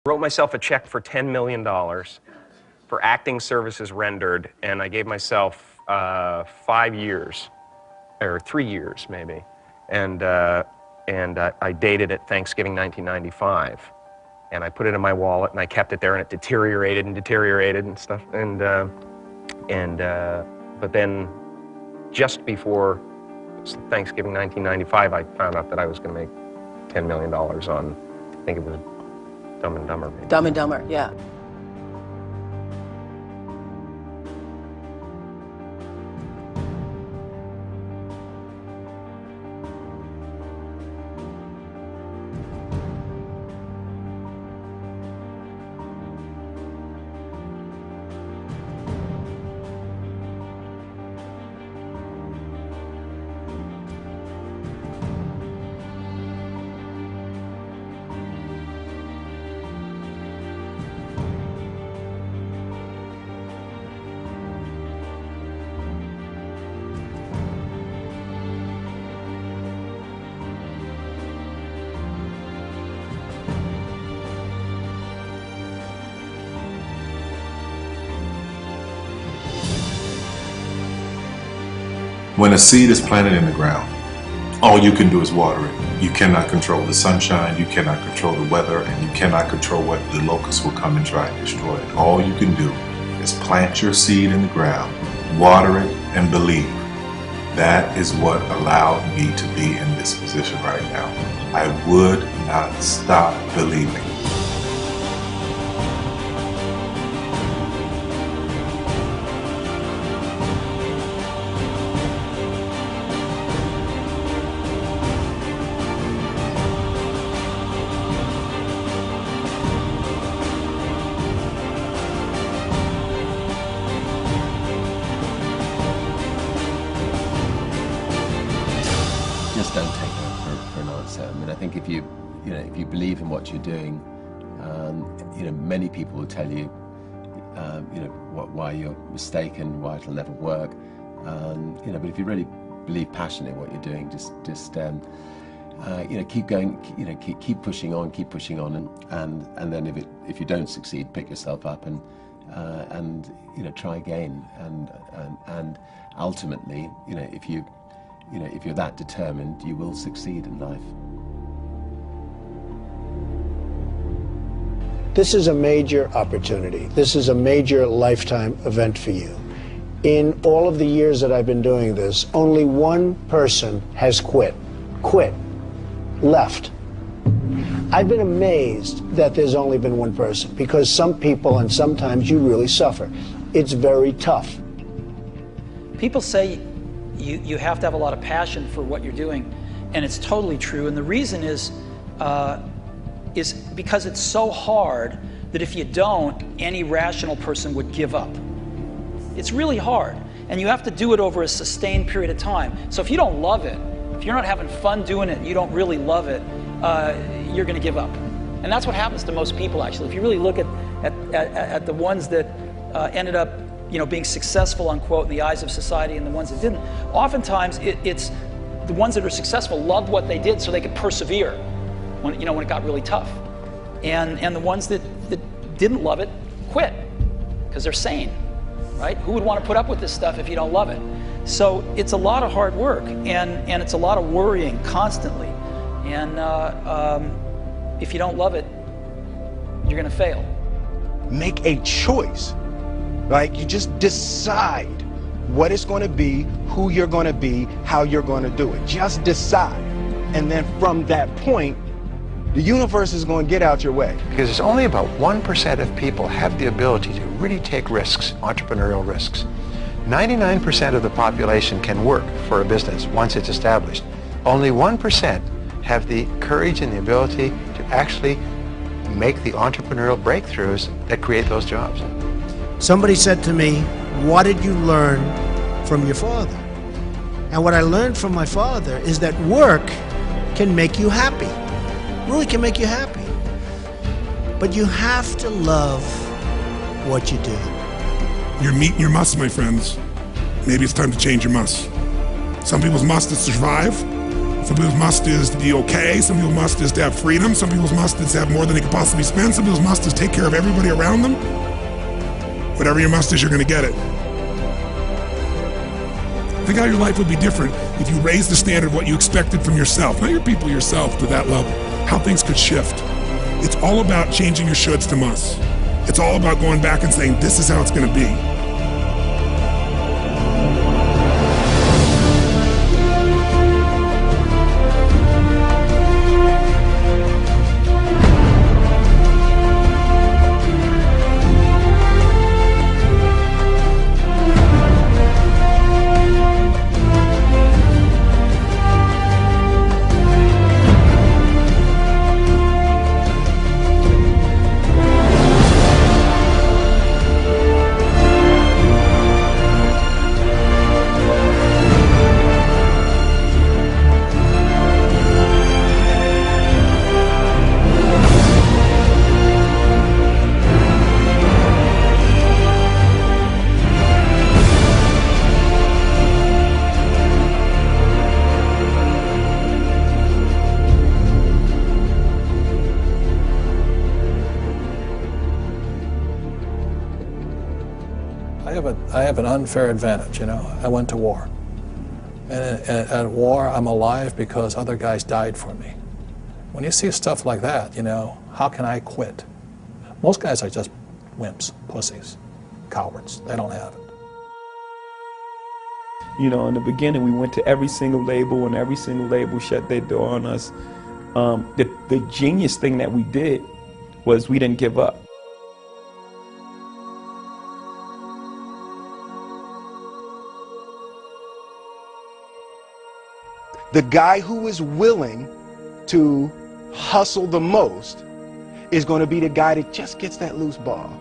Wrote myself a check for $10 million for acting services rendered, and I gave myself 5 years, or 3 years maybe, and I dated it Thanksgiving 1995, and I put it in my wallet and I kept it there, and it deteriorated and stuff, but then just before Thanksgiving 1995, I found out that I was going to make $10 million on, I think it was Dumb and Dumber. Maybe. Dumb and Dumber, yeah. When a seed is planted in the ground, all you can do is water it. You cannot control the sunshine, you cannot control the weather, and you cannot control what the locusts will come and try and destroy it. All you can do is plant your seed in the ground, water it, and believe. That is what allowed me to be in this position right now. I would not stop believing. Just don't take no for an answer. I mean, I think if you believe in what you're doing, many people will tell you, why you're mistaken, why it'll never work. But if you really believe passionately in what you're doing, just keep going, keep pushing on, and then if you don't succeed, pick yourself up and try again, and ultimately, if you're that determined, you will succeed in life. This is a major opportunity. This is a major lifetime event for you. In all of the years that I've been doing this, only one person has left. I've been amazed that there's only been one person, because some people, and sometimes you really suffer. It's very tough. People say you have to have a lot of passion for what you're doing, and it's totally true. And the reason is because it's so hard that if you don't, any rational person would give up. It's really hard, and you have to do it over a sustained period of time. So if you don't love it, if you're not having fun doing it, and you don't really love it, you're going to give up. And that's what happens to most people, actually. If you really look at the ones that ended up being successful, unquote, in the eyes of society, and the ones that didn't, oftentimes it's the ones that are successful loved what they did so they could persevere when it got really tough. And the ones that didn't love it quit because they're sane, right? Who would want to put up with this stuff if you don't love it? So it's a lot of hard work, and it's a lot of worrying constantly. And if you don't love it, you're going to fail. Make a choice. Like, you just decide what it's going to be, who you're going to be, how you're going to do it. Just decide. And then from that point, the universe is going to get out your way. Because it's only about 1% of people have the ability to really take risks, entrepreneurial risks. 99% of the population can work for a business once it's established. Only 1% have the courage and the ability to actually make the entrepreneurial breakthroughs that create those jobs. Somebody said to me, what did you learn from your father? And what I learned from my father is that work can make you happy. Really can make you happy. But you have to love what you do. You're meeting your must, my friends. Maybe it's time to change your must. Some people's must is to survive. Some people's must is to be okay. Some people's must is to have freedom. Some people's must is to have more than they could possibly spend. Some people's must is take care of everybody around them. Whatever your must is, you're going to get it. Think how your life would be different if you raised the standard of what you expected from yourself, not your people, yourself, to that level. How things could shift. It's all about changing your shoulds to musts. It's all about going back and saying, this is how it's going to be. I have an unfair advantage, you know. I went to war. And at war, I'm alive because other guys died for me. When you see stuff like that, you know, how can I quit? Most guys are just wimps, pussies, cowards. They don't have it. You know, in the beginning, we went to every single label, and every single label shut their door on us. The genius thing that we did was we didn't give up. The guy who is willing to hustle the most is going to be the guy that just gets that loose ball.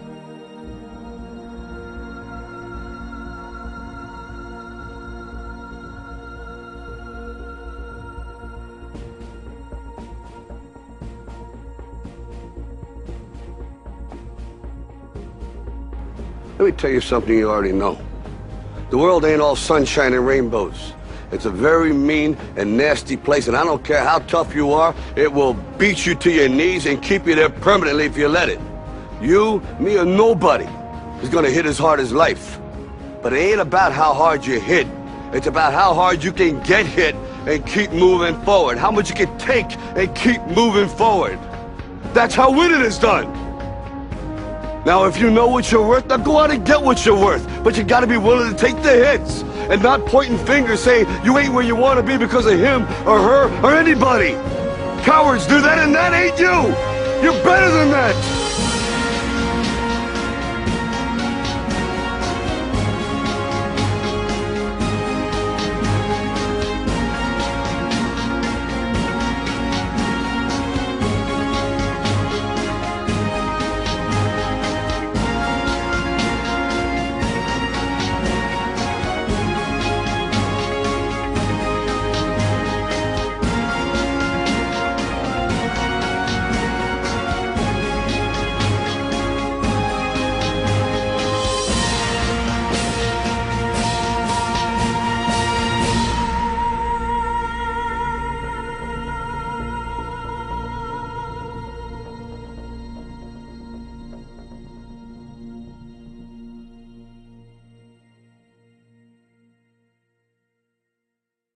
Let me tell you something you already know. The world ain't all sunshine and rainbows. It's a very mean and nasty place, and I don't care how tough you are, it will beat you to your knees and keep you there permanently if you let it. You, me, or nobody is gonna hit as hard as life. But it ain't about how hard you hit. It's about how hard you can get hit and keep moving forward. How much you can take and keep moving forward. That's how winning is done. Now, if you know what you're worth, now go out and get what you're worth. But you gotta be willing to take the hits and not pointing fingers saying you ain't where you want to be because of him or her or anybody. Cowards do that, and that ain't you. You're better than that.